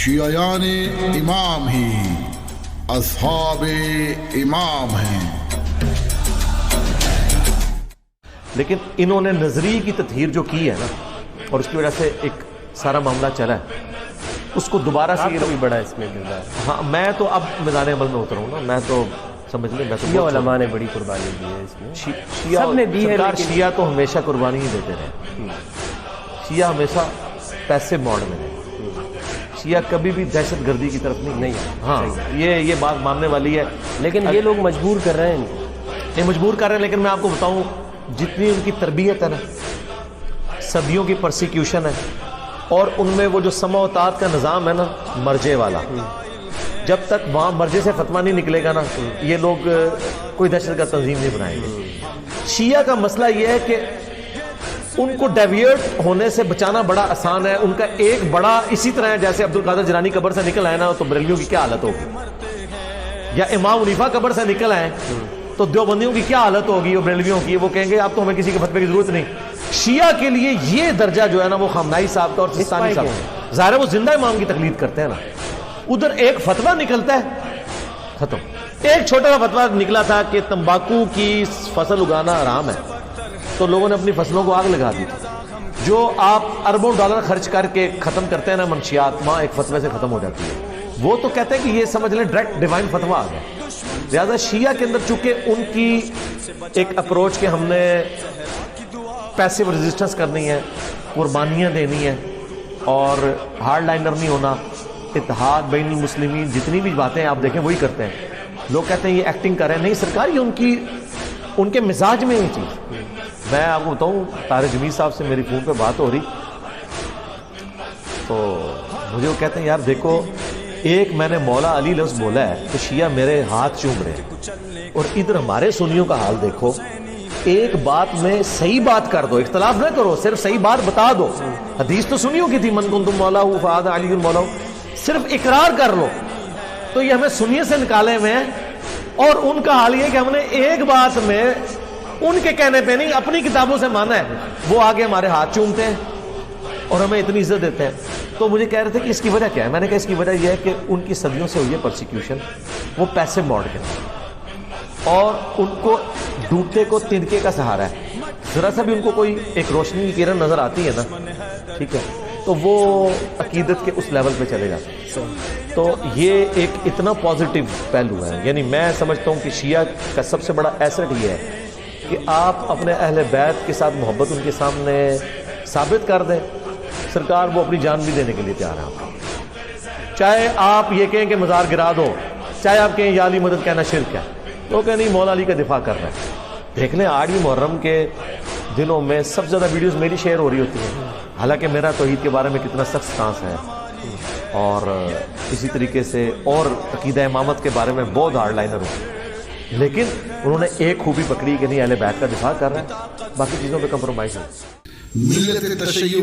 شیعیان امام ہی اصحاب امام ہیں. لیکن انہوں نے نظریے کی تطہیر جو کی ہے نا، اور اس کی وجہ سے ایک سارا معاملہ چلا ہے، اس کو دوبارہ سے یہ بھی بڑا اس میں کردار. ہاں میں تو اب میدان عمل میں اترا ہوں نا، میں تو سمجھ لیں میں تو شیعہ علماء نے بڑی قربانی دی ہے اس میں. شیعہ سب نے دی ہے، سرکار لیکن شیعہ تو ہمیشہ قربانی ہی دیتے رہے. شیعہ ہمیشہ پیسے موڈ میں رہے. شیعہ کبھی بھی دہشت گردی کی طرف نہیں. ہاں یہ بات ماننے والی ہے. لیکن یہ لوگ مجبور کر رہے ہیں. یہ مجبور کر رہے ہیں، لیکن میں آپ کو بتاؤں جتنی ان کی تربیت ہے نا، صدیوں کی پرسیکیوشن ہے، اور ان میں وہ جو سمع و طاعت کا نظام ہے نا مرجے والا، جب تک وہاں مرجے سے فتویٰ نہیں نکلے گا نا، یہ لوگ کوئی دہشت گرد تنظیم نہیں بنائیں گے. شیعہ کا مسئلہ یہ ہے کہ ان کو ڈیویٹ ہونے سے بچانا بڑا آسان ہے. ان کا ایک بڑا اسی طرح ہے جیسے عبد القادر جیلانی قبر سے نکل آئے نا تو بریلویوں کی کیا حالت ہوگی، یا امام حنیفہ قبر سے نکل آئے تو دیوبندیوں کی کیا حالت ہوگی، اور بریلویوں کی. وہ کہیں گے اب تو ہمیں کسی کے فتوے کی ضرورت نہیں. شیعہ کے لیے یہ درجہ جو ہے نا وہ خامنائی صاحب کا اور سستانی صاحب کا. ظاہر ہے وہ زندہ امام کی تقلید کرتے ہیں نا. ادھر ایک فتویٰ نکلتا ہے ختم. ایک چھوٹا سا فتویٰ نکلا تھا کہ تمباکو کی فصل اگانا حرام ہے، تو لوگوں نے اپنی فصلوں کو آگ لگا دی تھی. جو آپ اربوں ڈالر خرچ کر کے ختم کرتے ہیں نا منشیات، وہاں ایک فتوے سے ختم ہو جاتی ہے. وہ تو کہتے ہیں کہ یہ سمجھ لیں ڈائریکٹ ڈیوائن فتویٰ آ گیا. لہٰذا شیعہ کے اندر چونکہ ان کی ایک اپروچ کہ ہم نے پیسیو ریزسٹنس کرنی ہے، قربانیاں دینی ہیں، اور ہارڈ لائنر نہیں ہونا، اتحاد بین المسلمین، جتنی بھی باتیں آپ دیکھیں وہی کرتے ہیں. لوگ کہتے ہیں یہ ایکٹنگ کر رہے ہیں. نہیں سرکار، یہ ان کے مزاج میں یہ چیز. میں آپ کو بتاؤں طارق جمیل صاحب سے میری فون پہ بات ہو رہی تو مجھے وہ کہتے ہیں یار دیکھو، ایک میں نے مولا علی لفظ بولا ہے تو شیعہ میرے ہاتھ چوم رہے ہیں، اور ادھر ہمارے سنیوں کا حال دیکھو. ایک بات میں صحیح بات کر دو، اختلاف نہ کرو، صرف صحیح بات بتا دو. حدیث تو سنیوں کی تھی، من کنتم مولا فہذا علی مولا. صرف اقرار کر لو. تو یہ ہمیں سنیے سے نکالے ہوئے ہیں، اور ان کا حال یہ کہ ہم نے ایک بات میں ان کے کہنے پہ نہیں اپنی کتابوں سے مانا ہے. وہ آگے ہمارے ہاتھ چومتے ہیں اور ہمیں اتنی عزت دیتے ہیں. تو مجھے کہہ رہے تھے کہ اس کی وجہ کیا ہے. میں نے کہا اس کی وجہ یہ ہے کہ ان کی صدیوں سے ہوئی ہے پرسیکیوشن. وہ پیسے موڈ کے اور ان کو ڈوبتے کو تنکے کا سہارا ہے. ذرا سا بھی ان کو کوئی ایک روشنی کی کرن نظر آتی ہے نا، ٹھیک ہے، تو وہ عقیدت کے اس لیول پہ چلے جاتے ہیں. تو یہ ایک اتنا پازیٹیو پہلو ہے. یعنی میں سمجھتا ہوں کہ شیعہ کا سب سے بڑا ایسٹ یہ ہے کہ آپ اپنے اہل بیت کے ساتھ محبت ان کے سامنے ثابت کر دیں. سرکار وہ اپنی جان بھی دینے کے لیے تیار ہے. آپ چاہے آپ یہ کہیں کہ مزار گرا دو، چاہے آپ کہیں یا علی مدد کہنا شرک ہے، تو کہ نہیں مولا علی کا دفاع کر رہے ہیں. دیکھ لیں 8ویں محرم کے دنوں میں سب سے زیادہ ویڈیوز میری شیئر ہو رہی ہوتی ہیں. حالانکہ میرا توحید کے بارے میں کتنا سخت سٹانس ہے، اور اسی طریقے سے اور عقیدہ امامت کے بارے میں بہت ہارڈ لائنر ہوں، لیکن انہوں نے ایک خوبی پکڑی کہ نہیں اہل بیت کا دفاع کر رہے ہیں، باقی چیزوں پہ کمپرومائز ہے. ملت تشیع